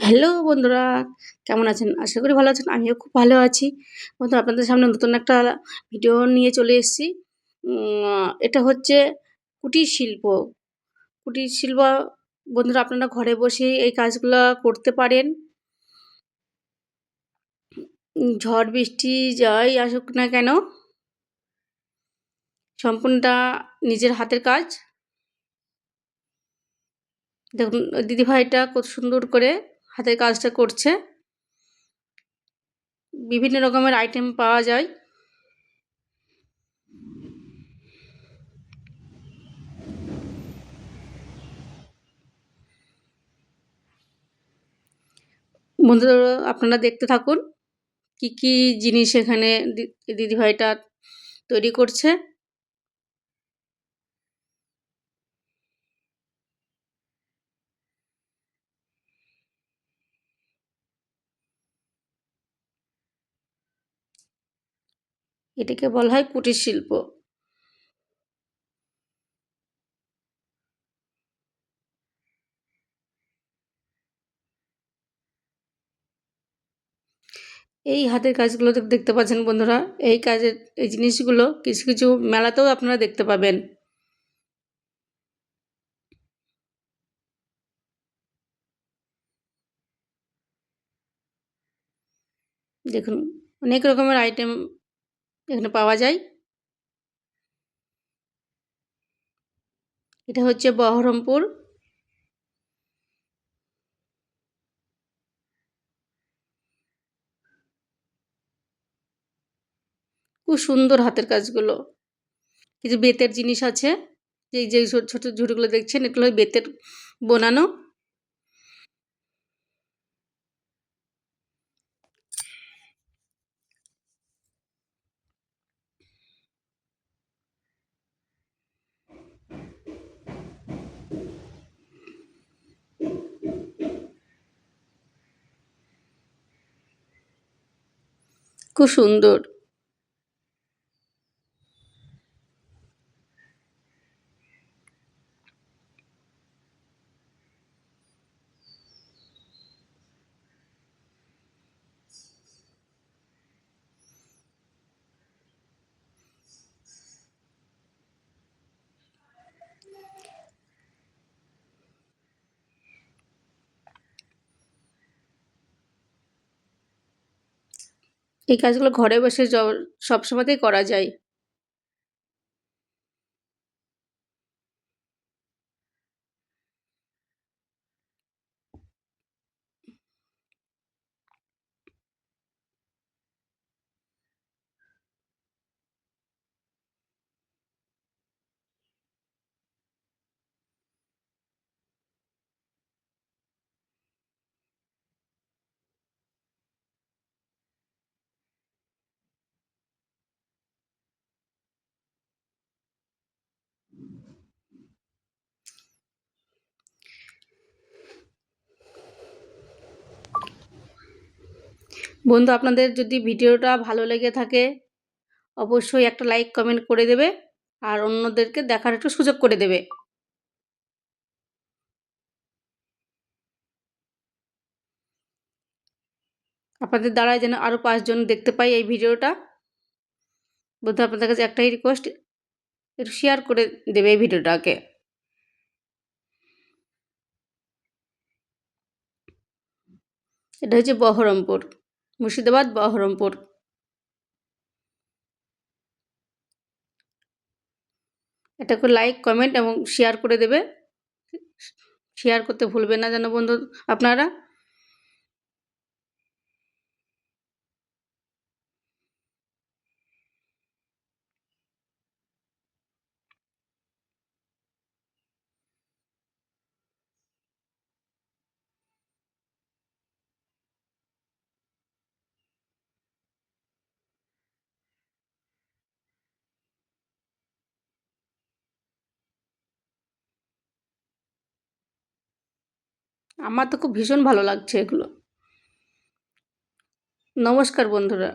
Hello বন্ধুরা, কেমন আছেন? আশা করি ভালো আছেন। আমিও খুব ভালো আছি। বন্ধুরা আপনাদের সামনে নতুন একটা ভিডিও নিয়ে চলে এসেছি। এটা হচ্ছে কুটির শিল্প। কুটির শিল্প বন্ধুরা আপনারা ঘরে বসেই এই কাজগুলা করতে পারেন। ঝড় বৃষ্টি যাই আসুক না কেন, সম্পূর্ণটা নিজের হাতের কাজ। দেখুন দিদিভাইটা কত সুন্দর করে হাতের কাজটা করছে। বিভিন্ন রকমের আইটেম পাওয়া যায়। বন্ধুরা আপনারা দেখতে থাকুন কি কি জিনিস এখানে দিদিভাইটা তৈরি করছে। এটাকে বলা হয় কুটির শিল্প। এই হাতের কাজগুলো দেখতে পাচ্ছেন বন্ধুরা, এই জিনিসগুলো কিছু কিছু মেলাতেও আপনারা দেখতে পাবেন। দেখুন অনেক রকমের আইটেম এখানে পাওয়া যায়। এটা হচ্ছে বহরমপুর। খুব সুন্দর হাতের কাজগুলো। কিছু বেতের জিনিস আছে, যে ছোট ছোট ঝুড়িগুলো দেখছেন এগুলো বেতের বানানো। খুব সুন্দর। এই কাজগুলো ঘরে বসে সবসময়তেই করা যায়। বন্ধু আপনাদের যদি ভিডিওটা ভালো লেগে থাকে অবশ্যই একটা লাইক কমেন্ট করে দেবে আর অন্যদেরকে দেখার একটু সুযোগ করে দেবে। আপনাদের দ্বারাই যেন আরও 5 জন দেখতে পাই এই ভিডিওটা। বন্ধু আপনাদের কাছে একটাই রিকোয়েস্ট, একটু শেয়ার করে দেবে এই ভিডিওটাকে। এটা হচ্ছে বহরমপুর, মুর্শিদাবাদ বহরমপুর। এটা করে লাইক কমেন্ট এবং শেয়ার করে দেবে। শেয়ার করতে ভুলবেন না যেন বন্ধু আপনারা। আমার তো খুব ভীষণ ভালো লাগছে এগুলো। নমস্কার বন্ধুরা।